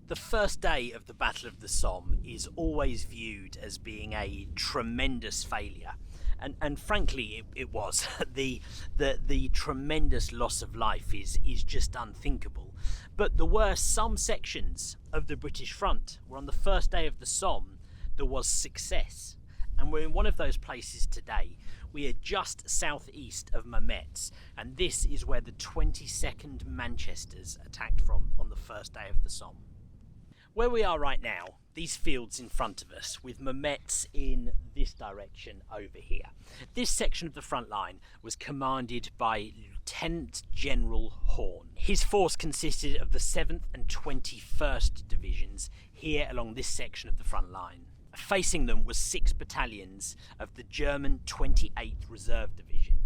The first day of the Battle of the Somme is always viewed as being a tremendous failure. And frankly, it was. The tremendous loss of life is just unthinkable. But there were some sections of the British front where on the first day of the Somme there was success. And we're in one of those places today. We are just southeast of Mametz, and this is where the 22nd Manchesters attacked from on the first day of the Somme. Where we are right now, these fields in front of us, with Mametz in this direction over here. This section of the front line was commanded by Lieutenant General Horn. His force consisted of the 7th and 21st Divisions here along this section of the front line. Facing them was 6 battalions of the German 28th Reserve Division.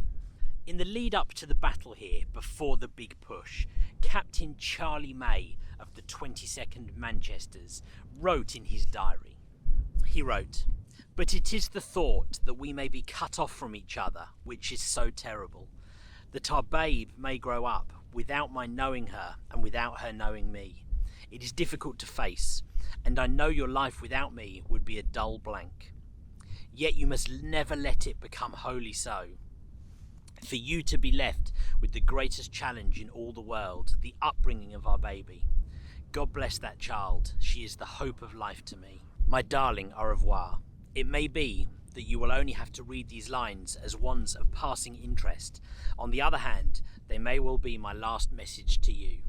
In the lead up to the battle here, before the big push, Captain Charlie May of the 22nd Manchesters wrote in his diary. He wrote, "But it is the thought that we may be cut off from each other which is so terrible, that our babe may grow up without my knowing her and without her knowing me. It is difficult to face, and I know your life without me would be a dull blank. Yet you must never let it become wholly so. For you to be left with the greatest challenge in all the world, the upbringing of our baby. God bless that child, she is the hope of life to me. My darling, au revoir. It may be that you will only have to read these lines as ones of passing interest. On the other hand, they may well be my last message to you.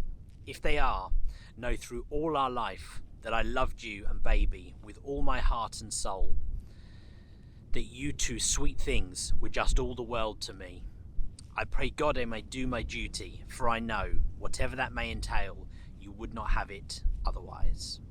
If they are, know through all our life that I loved you and baby with all my heart and soul, that you two sweet things were just all the world to me. I pray God I may do my duty, for I know, whatever that may entail, you would not have it otherwise."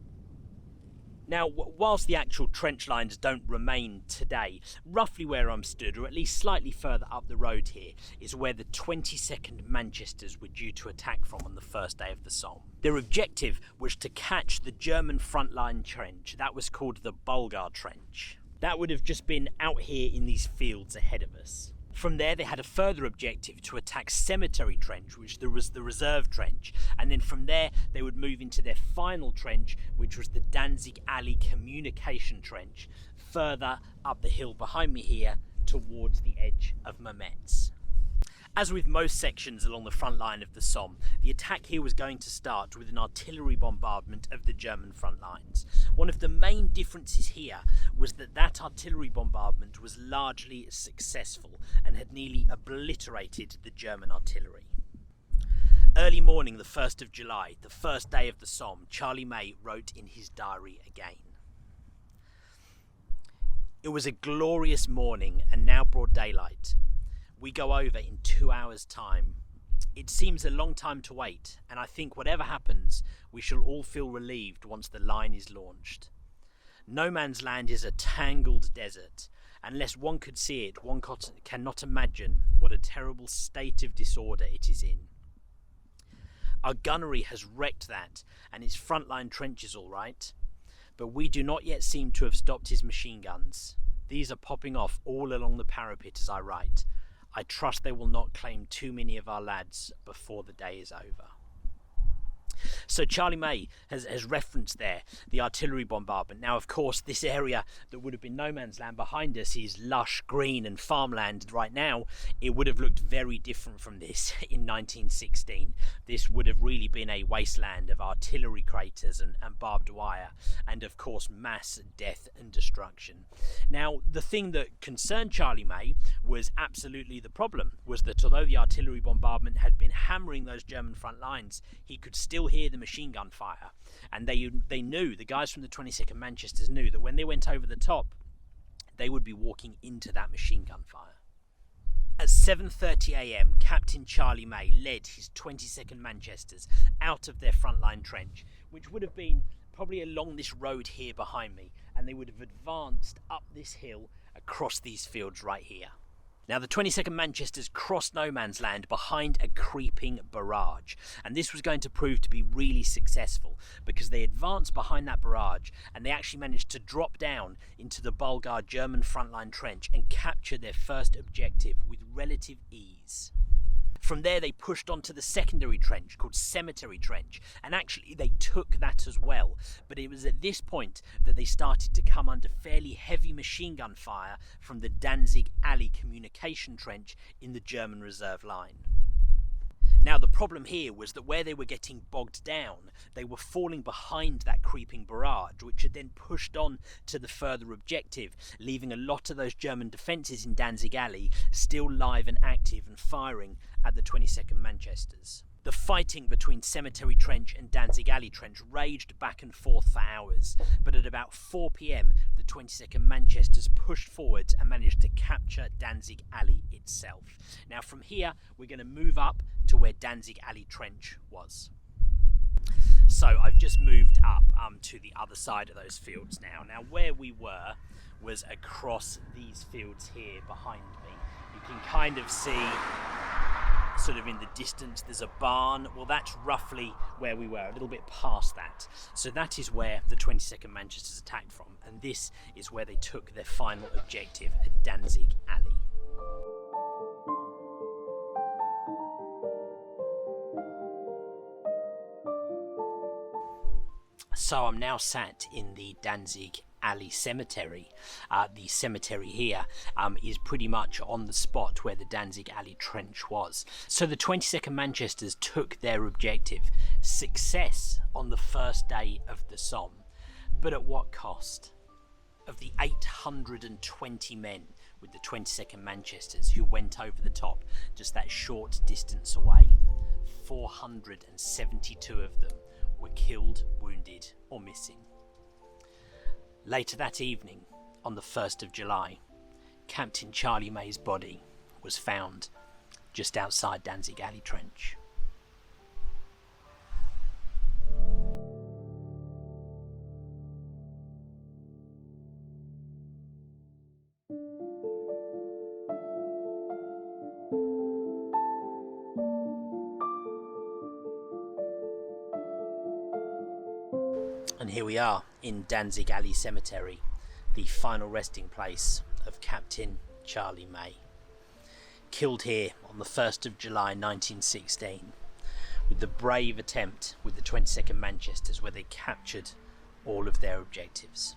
Now, whilst the actual trench lines don't remain today, roughly where I'm stood, or at least slightly further up the road here, is where the 22nd Manchesters were due to attack from on the first day of the Somme. Their objective was to catch the German frontline trench. That was called the Bulgar Trench. That would have just been out here in these fields ahead of us. From there, they had a further objective to attack Cemetery Trench, which was the reserve trench, and then from there they would move into their final trench, which was the Danzig Alley Communication Trench, further up the hill behind me here towards the edge of Mametz. As with most sections along the front line of the Somme, the attack here was going to start with an artillery bombardment of the German front lines. One of the main differences here was that artillery bombardment was largely successful and had nearly obliterated the German artillery. Early morning, the 1st of July, the first day of the Somme, Charlie May wrote in his diary again. "It was a glorious morning and now broad daylight. We go over in 2 hours' time. It seems a long time to wait, and I think whatever happens, we shall all feel relieved once the line is launched. No Man's Land is a tangled desert. Unless one could see it, one cannot imagine what a terrible state of disorder it is in. Our gunnery has wrecked that, and its frontline trenches all right, but we do not yet seem to have stopped his machine guns. These are popping off all along the parapet as I write. I trust they will not claim too many of our lads before the day is over." So Charlie May has referenced there the artillery bombardment. Now, of course, this area that would have been no man's land behind us is lush, green and farmland right now. It would have looked very different from this in 1916. This would have really been a wasteland of artillery craters and barbed wire, and of course mass death and destruction. Now, the thing that concerned Charlie May was absolutely the problem, was that although the artillery bombardment had been hammering those German front lines, he could still hear the machine gun fire, and they knew, the guys from the 22nd Manchesters knew that when they went over the top, they would be walking into that machine gun fire. At 7:30 a.m, Captain Charlie May led his 22nd Manchesters out of their frontline trench, which would have been probably along this road here behind me, and they would have advanced up this hill across these fields right here. Now, the 22nd Manchesters crossed no man's land behind a creeping barrage, and this was going to prove to be really successful because they advanced behind that barrage and they actually managed to drop down into the Bulgar German frontline trench and capture their first objective with relative ease. From there they pushed on to the secondary trench called Cemetery Trench, and actually they took that as well. But it was at this point that they started to come under fairly heavy machine gun fire from the Danzig Alley communication trench in the German reserve line. Now the problem here was that where they were getting bogged down, they were falling behind that creeping barrage, which had then pushed on to the further objective, leaving a lot of those German defences in Danzig Alley still live and active and firing at the 22nd Manchesters. The fighting between Cemetery Trench and Danzig Alley Trench raged back and forth for hours, but at about 4 p.m, the 22nd Manchesters pushed forwards and managed to capture Danzig Alley itself. Now from here, we're going to move up to where Danzig Alley Trench was. So I've just moved up to the other side of those fields now. Now where we were was across these fields here behind me. You can kind of see sort of in the distance there's a barn. Well, that's roughly where we were, a little bit past that. So that is where the 22nd Manchesters attacked from, and this is where they took their final objective at Danzig Alley. So I'm now sat in the Danzig Alley Cemetery. The cemetery here is pretty much on the spot where the Danzig Alley Trench was. So the 22nd Manchesters took their objective, success on the first day of the Somme. But at what cost? Of the 820 men with the 22nd Manchesters who went over the top just that short distance away, 472 of them were killed, wounded or missing. Later that evening, on the 1st of July, Captain Charlie May's body was found just outside Danzig Alley Trench. And here we are in Danzig Alley Cemetery, the final resting place of Captain Charlie May. Killed here on the 1st of July 1916 with the brave attempt with the 22nd Manchesters where they captured all of their objectives.